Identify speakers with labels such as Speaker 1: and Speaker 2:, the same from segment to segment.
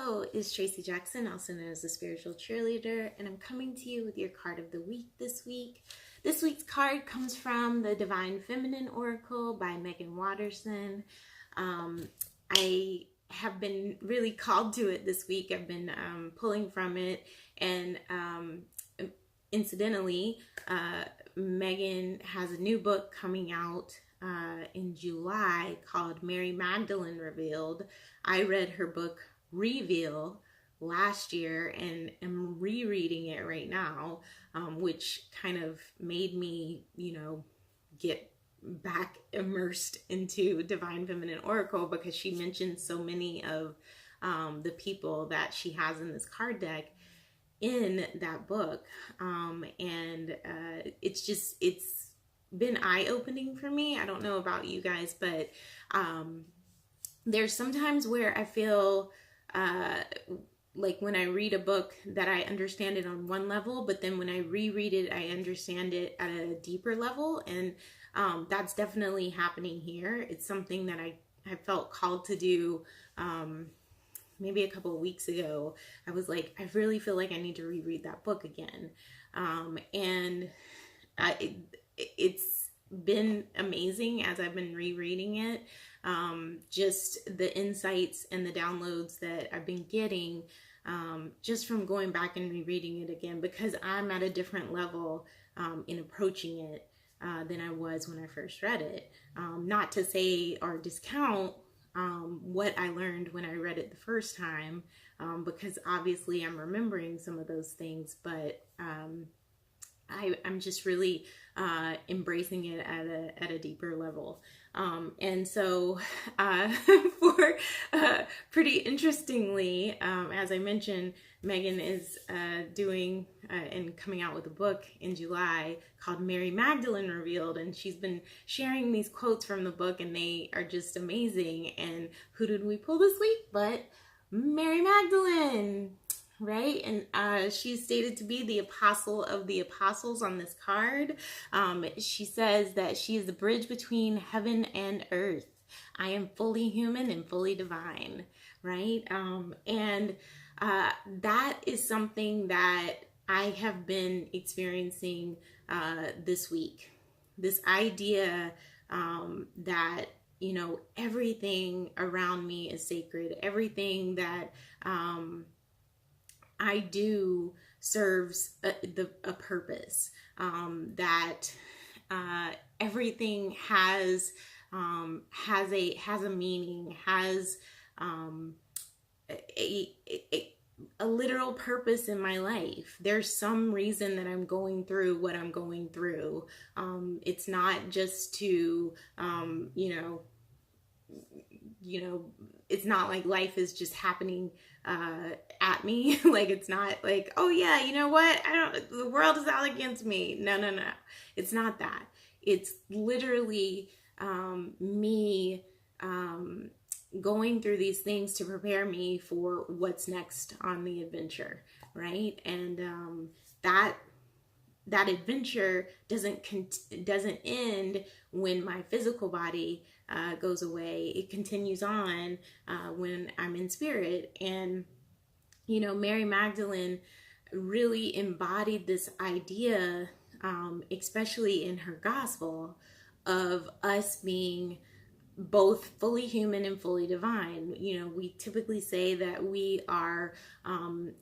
Speaker 1: Hello, it's Tracy Jackson, also known as the Spiritual Cheerleader, and I'm coming to you with your card of the week this week. This week's card comes from the Divine Feminine Oracle by Megan Watterson. I have been really called to it this week. I've been pulling from it, and incidentally, Megan has a new book coming out in July called Mary Magdalene Revealed. I read her book Reveal last year and am rereading it right now, which kind of made me, get back immersed into Divine Feminine Oracle because she mentions so many of the people that she has in this card deck in that book. It's been eye-opening for me. I don't know about you guys, but there's sometimes where I feel like when I read a book that I understand it on one level, but then when I reread it, I understand it at a deeper level. And that's definitely happening here. It's something that I felt called to do maybe a couple of weeks ago. I was like, I really feel like I need to reread that book again. It's been amazing as I've been rereading it. Just the insights and the downloads that I've been getting just from going back and rereading it again, because I'm at a different level in approaching it than I was when I first read it. Not to say or discount what I learned when I read it the first time, because obviously I'm remembering some of those things, but I'm just really embracing it at a deeper level. And so for pretty interestingly, as I mentioned, Megan is doing and coming out with a book in July called Mary Magdalene Revealed, and she's been sharing these quotes from the book, and they are just amazing. And who did we pull this week but Mary Magdalene? Right? And she's stated to be the apostle of the apostles on this card. She says that she is the bridge between heaven and earth. I am fully human and fully divine, right? That is something that I have been experiencing this week. This idea that, everything around me is sacred. Everything that I do serves a purpose, that everything has a meaning, has a literal purpose in my life. There's some reason that I'm going through what I'm going through. It's not just to it's not like life is just happening at me. Like, it's not like, oh yeah, you know what? The world is out against me. No. It's not that. It's literally me going through these things to prepare me for what's next on the adventure, right? And that adventure doesn't end when my physical body goes away. It continues on when I'm in spirit. And Mary Magdalene really embodied this idea, especially in her gospel, of us being both fully human and fully divine. We typically say that we are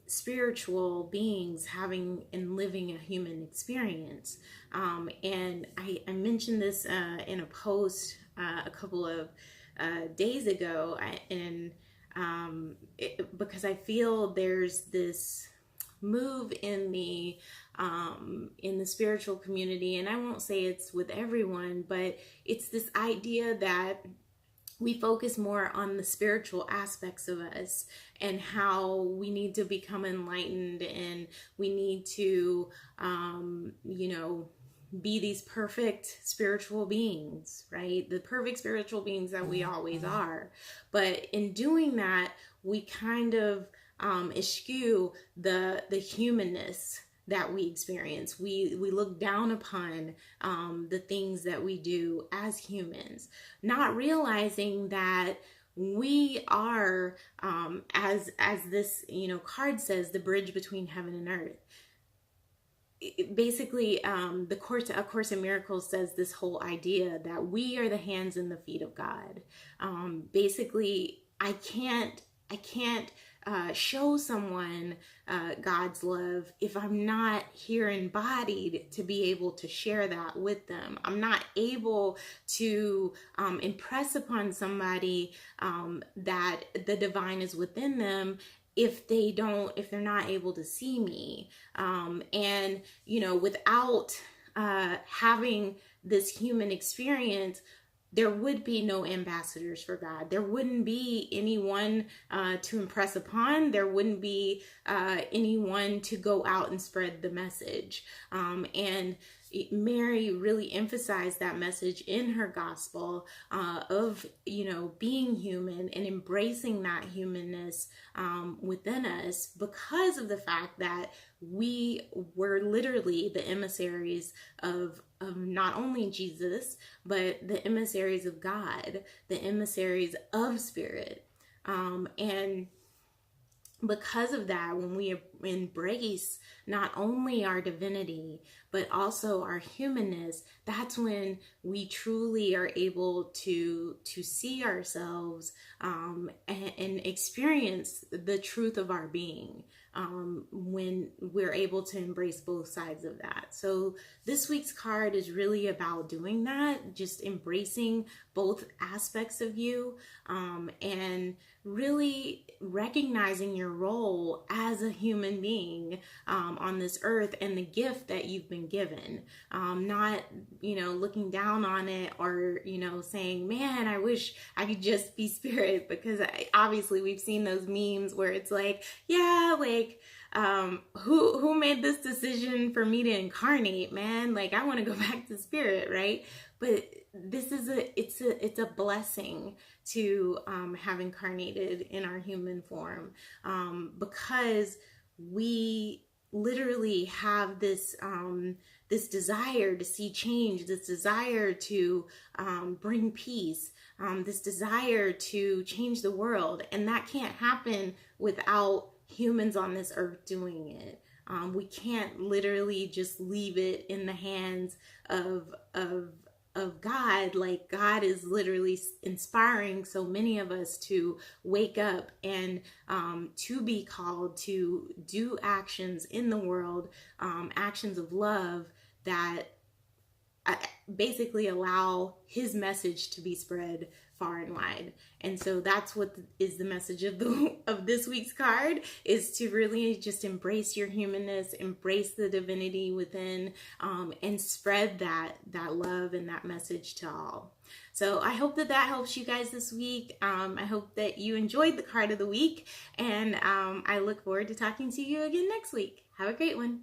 Speaker 1: spiritual beings having and living a human experience. And I mentioned this in a post a couple of days ago, because I feel there's this move in the spiritual community, and I won't say it's with everyone, but it's this idea that we focus more on the spiritual aspects of us and how we need to become enlightened, and we need to be these perfect spiritual beings, right? The perfect spiritual beings that we always are. But in doing that, we kind of eschew the humanness that we experience. We look down upon the things that we do as humans, not realizing that we are, as this, card says, the bridge between heaven and earth. Basically, A Course in Miracles says this whole idea that we are the hands and the feet of God. Basically, I can't show someone God's love if I'm not here embodied to be able to share that with them. I'm not able to impress upon somebody that the divine is within them if they're not able to see me. And without having this human experience, there would be no ambassadors for God. There wouldn't be anyone to impress upon. There wouldn't be anyone to go out and spread the message. And Mary really emphasized that message in her gospel of, being human and embracing that humanness within us, because of the fact that we were literally the emissaries of not only Jesus, but the emissaries of God, the emissaries of Spirit. And because of that, when we embrace not only our divinity, but also our humanness, that's when we truly are able to see ourselves and experience the truth of our being, when we're able to embrace both sides of that. So this week's card is really about doing that, just embracing both aspects of you, and really recognizing your role as a human being on this earth and the gift that you've been given. Not, looking down on it or, saying, man, I wish I could just be spirit, because obviously we've seen those memes where it's like, yeah, like, who made this decision for me to incarnate, man? Like, I want to go back to spirit, right? But this is it's a blessing to have incarnated in our human form, because we literally have this this desire to see change, this desire to bring peace, this desire to change the world, and that can't happen without humans on this earth doing it. We can't literally just leave it in the hands of God. Like, God is literally inspiring so many of us to wake up and to be called to do actions in the world, actions of love that basically allow his message to be spread far and wide. And so that's what is the message of this week's card, is to really just embrace your humanness, embrace the divinity within, and spread that love and that message to all. So I hope that helps you guys this week. I hope that you enjoyed the card of the week, and I look forward to talking to you again next week. Have a great one.